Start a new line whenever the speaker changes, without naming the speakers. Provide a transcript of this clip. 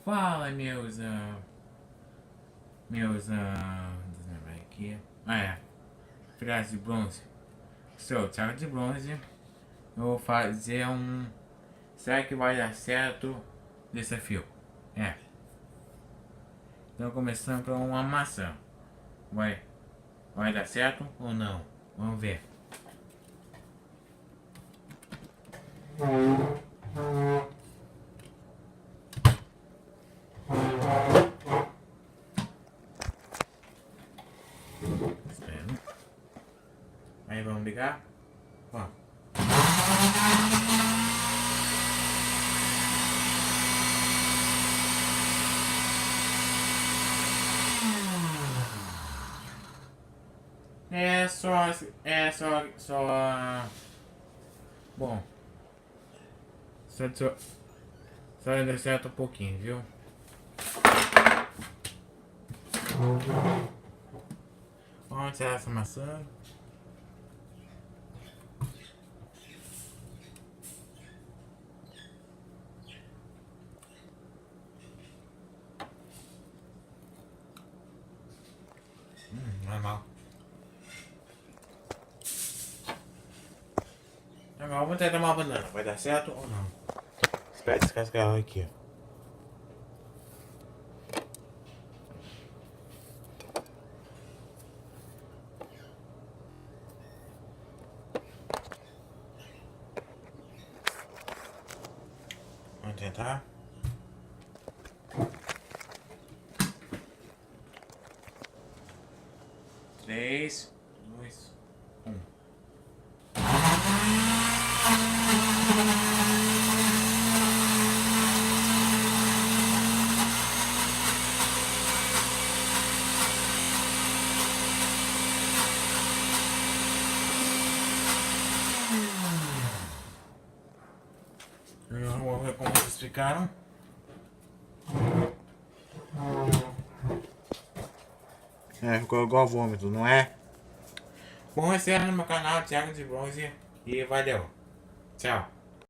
Fala, deixa eu ver aqui. Filhotes de bronze. Sou Thiago de bronze. Eu vou fazer um. Será que vai dar certo? Desafio. Então começando com uma maçã. Vai dar certo ou não? Vamos ver. Espera. Aí vamos ligar. Ó. Bom, só deu certo um pouquinho, viu? Vamos tirar essa maçã. Normal. Agora vamos tentar uma banana. Vai dar certo ou não? Espera descascar ela aqui. Vamos tentar. Três, dois, um. Vamos ver como vocês ficaram. Ficou igual vômito, não é? Bom, esse é no meu canal Thiago de Bronze e valeu. Tchau.